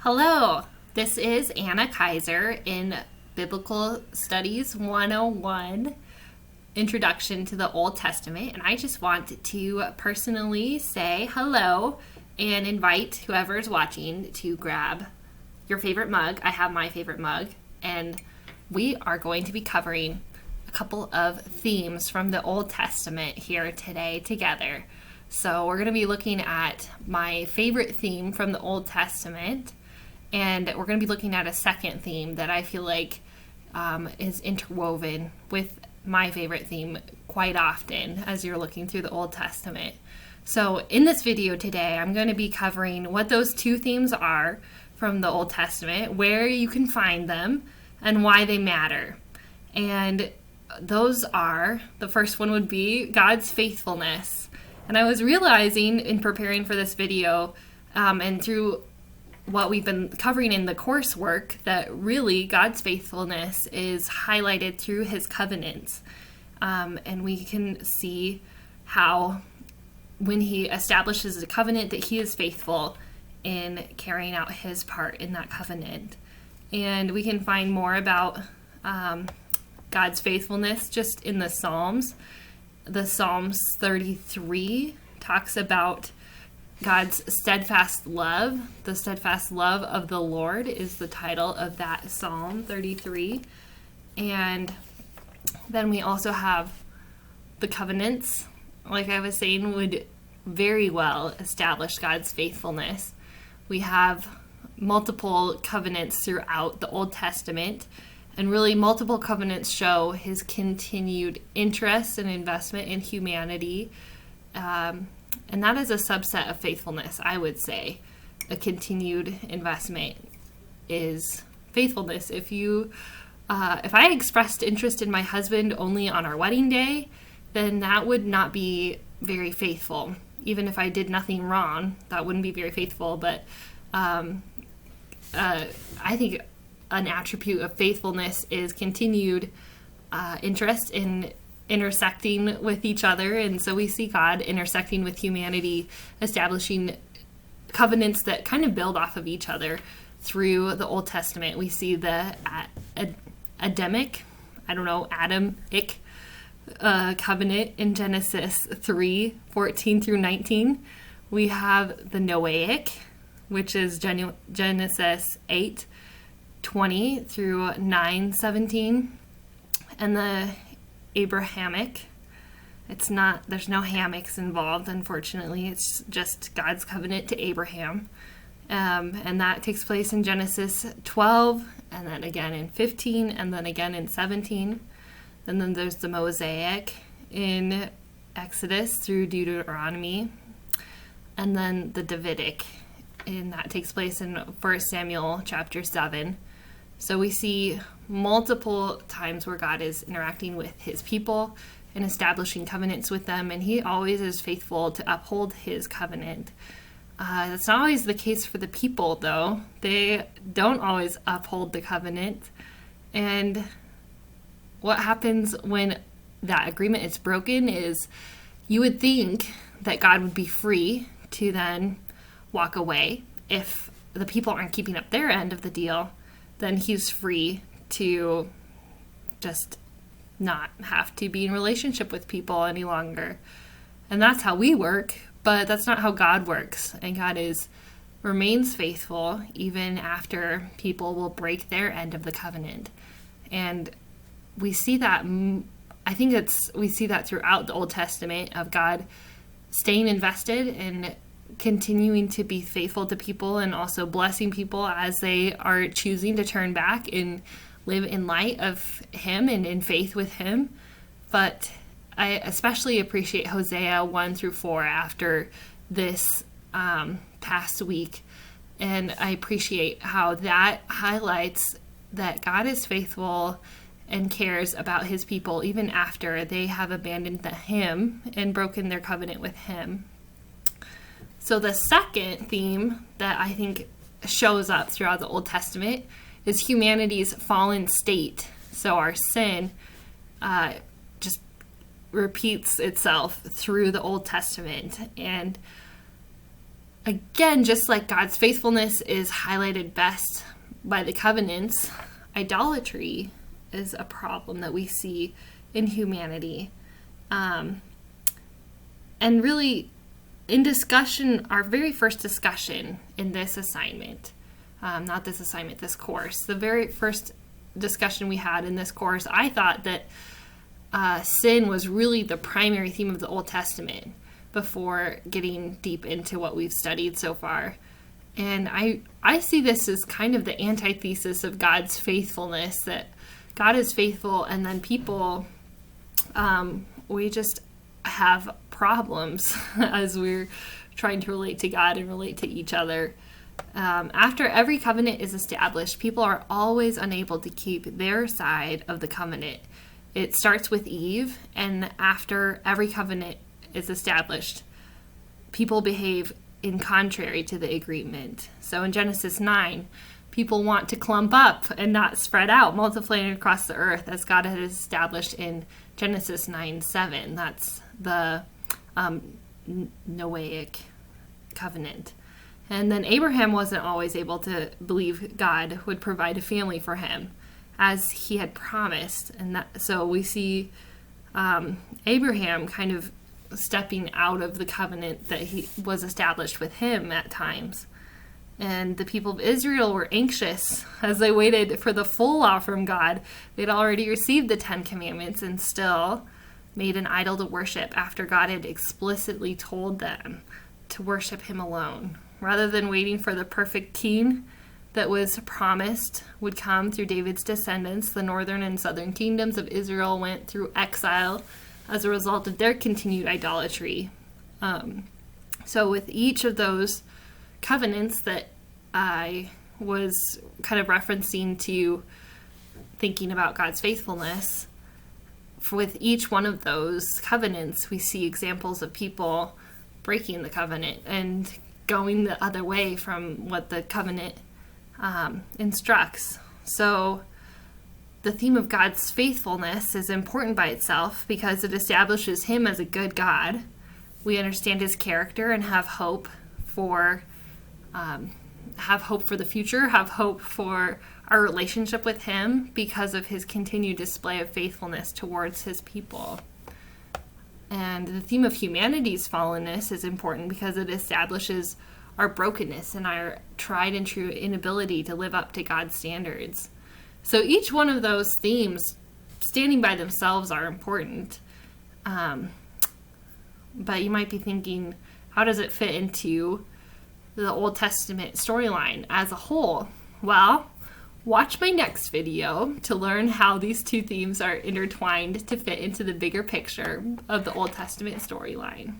Hello, this is Anna Kaiser in Biblical Studies 101, Introduction to the Old Testament, and I just want to personally say hello and invite whoever is watching to grab your favorite mug. I have my favorite mug, and we are going to be covering a couple of themes from the Old Testament here today together. So we're going to be looking at my favorite theme from the Old Testament, and we're going to be looking at a second theme that I feel like is interwoven with my favorite theme quite often as you're looking through the Old Testament. So in this video today, I'm going to be covering what those two themes are from the Old Testament, where you can find them, and why they matter. And those are, the first one would be God's faithfulness. And I was realizing in preparing for this video and through what we've been covering in the coursework that really God's faithfulness is highlighted through his covenants. And we can see how when he establishes a covenant that he is faithful in carrying out his part in that covenant. And we can find more about God's faithfulness just in the Psalms. The Psalms 33 talks about God's steadfast love. The steadfast love of the Lord is the title of that Psalm 33. And then we also have the covenants, like I was saying, would very well establish God's faithfulness. We have multiple covenants throughout the Old Testament, and really multiple covenants show his continued interest and investment in humanity. And that is a subset of faithfulness, I would say. A continued investment is faithfulness. If I expressed interest in my husband only on our wedding day, then that would not be very faithful. Even if I did nothing wrong, that wouldn't be very faithful. But I think an attribute of faithfulness is continued interest in intersecting with each other. And so we see God intersecting with humanity, establishing covenants that kind of build off of each other through the Old Testament. We see the Adamic covenant in Genesis 3:14 through 19. We have the Noahic, which is Genesis 8:20 through 9:17, and the Abrahamic. There's no hammocks involved, unfortunately. It's just God's covenant to Abraham. And that takes place in Genesis 12, and then again in 15, and then again in 17. And then there's the Mosaic in Exodus through Deuteronomy. And then the Davidic, and that takes place in 1 Samuel chapter 7. So we see multiple times where God is interacting with his people and establishing covenants with them, and he always is faithful to uphold his covenant. That's not always the case for the people, though. They don't always uphold the covenant. And what happens when that agreement is broken is you would think that God would be free to then walk away. If the people aren't keeping up their end of the deal, then he's free to just not have to be in relationship with people any longer. And that's how we work, but that's not how God works. And God remains faithful even after people will break their end of the covenant. And we see that, we see that throughout the Old Testament of God staying invested and continuing to be faithful to people, and also blessing people as they are choosing to turn back and live in light of him and in faith with him. But I especially appreciate Hosea 1 through 4 after this past week. And I appreciate how that highlights that God is faithful and cares about his people even after they have abandoned him and broken their covenant with him. So the second theme that I think shows up throughout the Old Testament is humanity's fallen state. So our sin just repeats itself through the Old Testament. And again, just like God's faithfulness is highlighted best by the covenants, idolatry is a problem that we see in humanity. And really, in discussion, our very first discussion in this assignment, not this assignment, this course, the very first discussion we had in this course, I thought that sin was really the primary theme of the Old Testament before getting deep into what we've studied so far. And I see this as kind of the antithesis of God's faithfulness, that God is faithful and then people, we just have problems as we're trying to relate to God and relate to each other. After every covenant is established, people are always unable to keep their side of the covenant. It starts with Eve, and after every covenant is established, people behave in contrary to the agreement. So in Genesis 9, people want to clump up and not spread out, multiplying across the earth as God had established in Genesis 9:7. That's the Noahic covenant. And then Abraham wasn't always able to believe God would provide a family for him as he had promised. And so we see Abraham kind of stepping out of the covenant that he was established with him at times. And the people of Israel were anxious as they waited for the full law from God. They'd already received the 10 Commandments and still made an idol to worship after God had explicitly told them to worship him alone. Rather than waiting for the perfect king that was promised would come through David's descendants, the northern and southern kingdoms of Israel went through exile as a result of their continued idolatry. So with each of those covenants that I was kind of referencing to thinking about God's faithfulness, with each one of those covenants, we see examples of people breaking the covenant and going the other way from what the covenant instructs. So the theme of God's faithfulness is important by itself because it establishes him as a good God. We understand his character and have hope for the future, have hope for our relationship with him because of his continued display of faithfulness towards his people. And the theme of humanity's fallenness is important because it establishes our brokenness and our tried and true inability to live up to God's standards. So each one of those themes, standing by themselves, are important. But you might be thinking, how does it fit into the Old Testament storyline as a whole? Well, watch my next video to learn how these two themes are intertwined to fit into the bigger picture of the Old Testament storyline.